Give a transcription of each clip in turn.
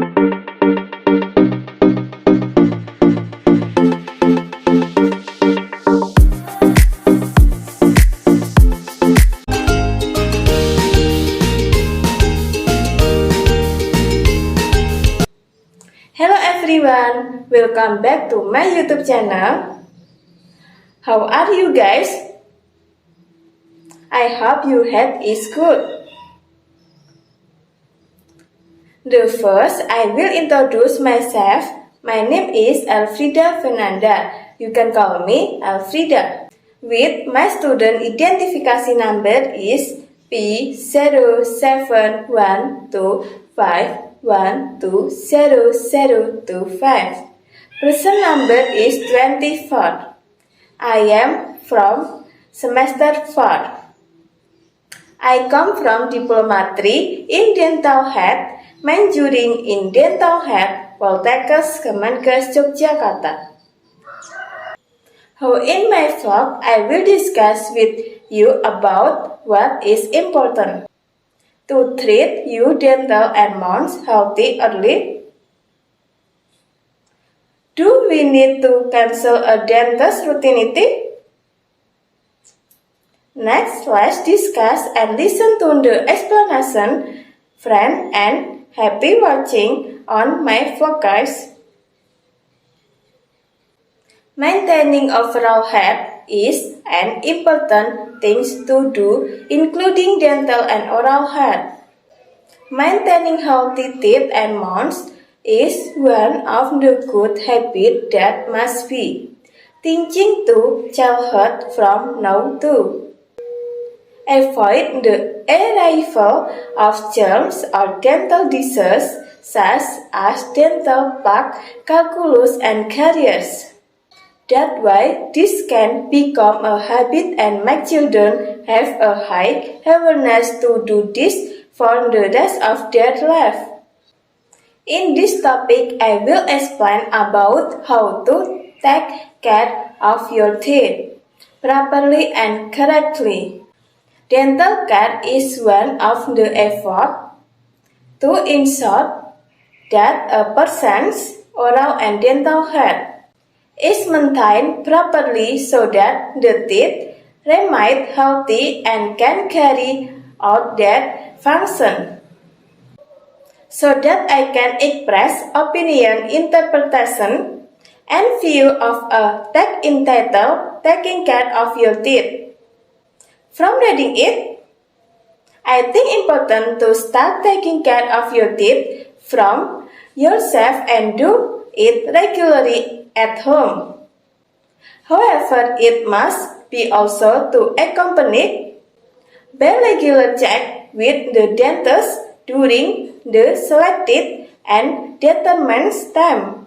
Hello everyone, welcome back to my YouTube channel. How are you guys? I hope your health is good. The first, I will introduce myself. My name is Elfrida Fernanda. You can call me Elfrida. With my student identification number is P071251200025. Person number is 24. I am from semester 4. I come from Diploma 3 in Dental Health, majoring in Dental Health, Poltekkes Kemenkes Yogyakarta. In my vlog, I will discuss with you about what is important to treat your dental and mouth healthy early. Do we need to cancel a dentist routine? Next, let's discuss and listen to the explanation. Friend and happy watching on my vlog, guys. Maintaining overall health is an important thing to do, including dental and oral health. Maintaining healthy teeth and mouth is one of the good habits that must be teaching to childhood from now to. Avoid the arrival of germs or dental diseases such as dental plaque, calculus, and caries. That way, this can become a habit and make children have a high awareness to do this for the rest of their life. In this topic, I will explain about how to take care of your teeth properly and correctly. Dental care is one of the efforts to ensure that a person's oral and dental health is maintained properly so that the teeth remain healthy and can carry out their function. So that I can express opinion, interpretation, and view of a text entitled Taking Care of Your Teeth. From reading it, I think important to start taking care of your teeth from yourself and do it regularly at home. However, it must be also to accompanied by regular check with the dentist during the selected and determined time.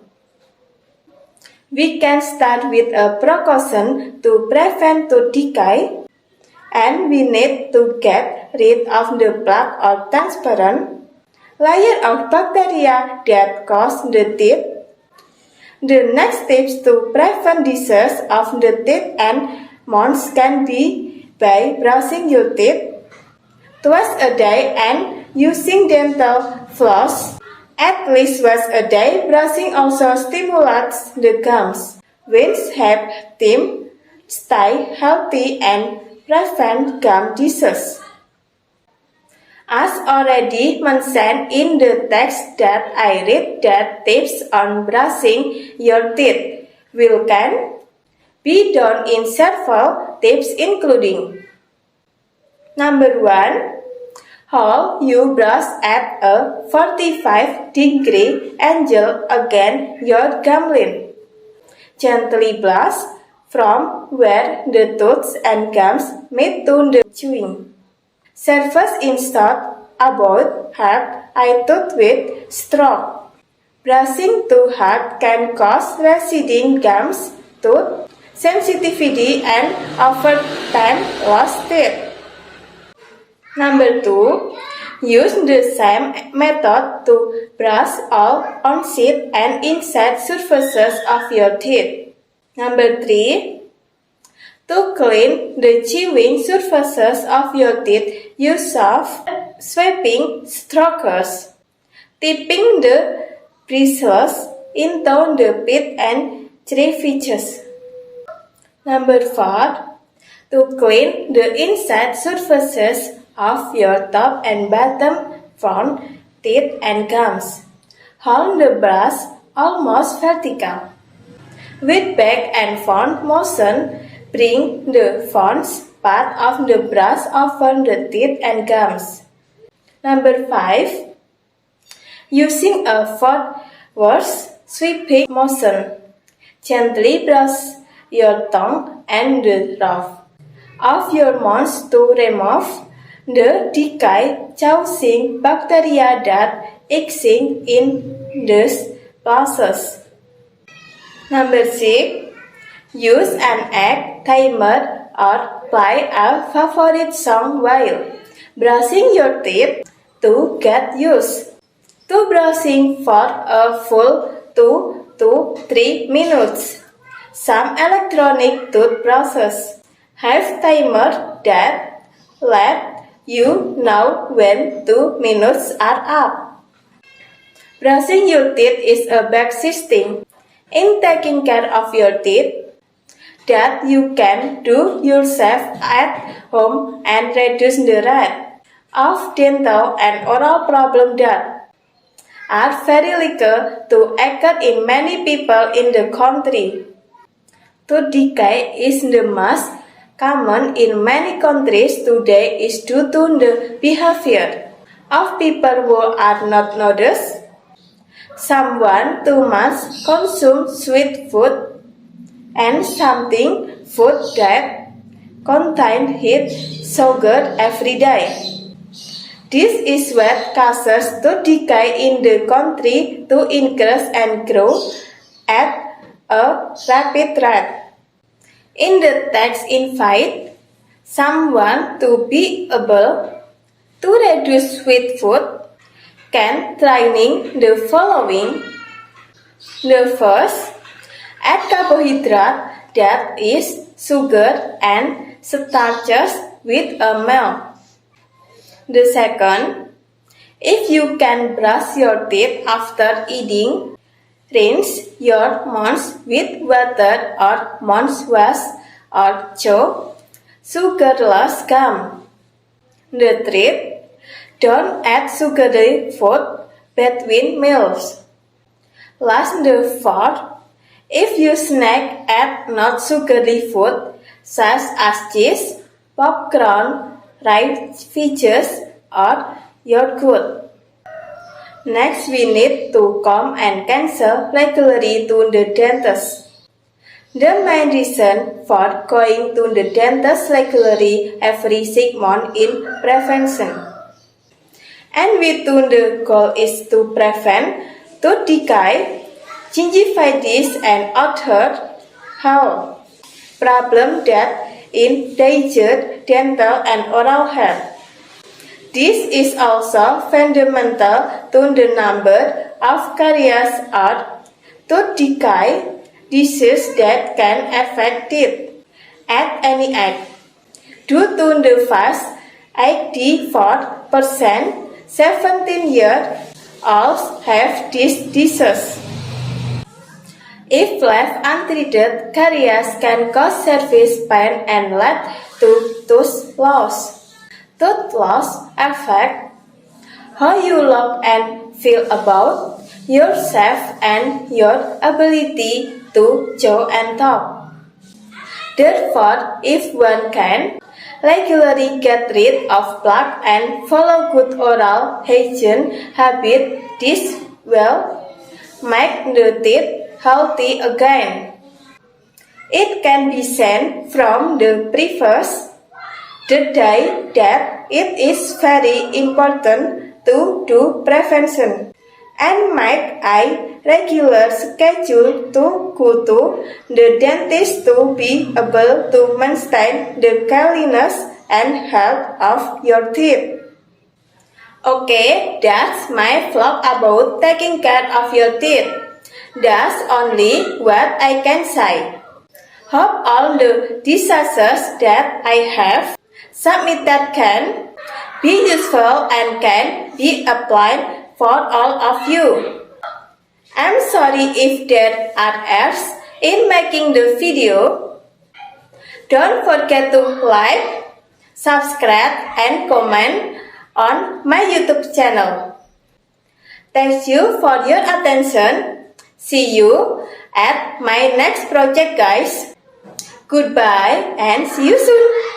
We can start with a precaution to prevent tooth decay, and we need to get rid of the plaque or transparent layer of bacteria that cause the teeth. The next steps to prevent disease of the teeth and mouth can be by brushing your teeth twice a day and using dental floss at least once a day. Brushing also stimulates the gums, which help them stay healthy and prevent gum disease. As already mentioned in the text that I read, that tips on brushing your teeth can be done in several tips, including: Number 1. Hold your brush at a 45-degree angle against your gum line. Gently brush from where the tooth and gums meet to the chewing surface instead avoid hard eye tooth with straw. Brushing too hard can cause receding gums, tooth sensitivity, and over time lost teeth. Number 2. Use the same method to brush all on-side and inside surfaces of your teeth. Number 3. To clean the chewing surfaces of your teeth, use soft sweeping strokes. tipping the bristles into the pit and crevices. Number 4. To clean the inside surfaces of your top and bottom front teeth and gums. Hold the brush almost vertical. With back and front motion, bring the front part of the brush over the teeth and gums. Number 5. Using a forward sweeping motion, gently brush your tongue and the roof of your mouth to remove the decay-causing bacteria that exist in these places. Number 6. Use an egg timer or play a favorite song while brushing your teeth to get used to brushing for a full 2 to 3 minutes. Some electronic toothbrushes have timers that let you know when 2 minutes are up. Brushing your teeth is a basic thing in taking care of your teeth that you can do yourself at home and reduce the rate of dental and oral problems that are very likely to occur in many people in the country. Tooth decay is the most common in many countries today is due to the behavior of people who are not noticed. Someone too much consume sweet food and something food that contain heat sugar every day. This is what causes tooth decay in the country to increase and grow at a rapid rate. In the text invite someone to be able to reduce sweet food can trying the following. The first, add carbohydrate that is sugar and starches with a meal. The second, if you can brush your teeth after eating, rinse your mouth with water or mouthwash or chew sugarless gum. The third, don't add sugary food between meals. Last, the fourth, if you snack add not sugary food such as cheese, popcorn, rice fishes, or yogurt. Next, we need to come and cancel regularly to the dentist. The main reason for going to the dentist regularly every 6 months is prevention. And the goal is to prevent tooth decay, gingivitis, and other health problems that endanger dental and oral health. This is also fundamental to the number of caries or tooth decay diseases that can affect teeth at any age. Due to the fact 84% 17-year-olds have this disease. If left untreated, caries can cause severe pain and lead to tooth loss. Tooth loss affects how you look and feel about yourself and your ability to chew and talk. Therefore, if one can regularly get rid of plaque and follow good oral hygiene habits, this will make the teeth healthy again. It can be seen from the previous the day that it is very important to do prevention and make a regular schedule to go to the dentist to be able to maintain the cleanliness and health of your teeth. Okay, that's my vlog about taking care of your teeth. That's only what I can say. Hope all the diseases that I have submitted can be useful and can be applied for all of you. I'm sorry if there are errors in making the video. Don't forget to like, subscribe, and comment on my YouTube channel. Thank you for your attention. See you at my next project, guys. Goodbye and see you soon.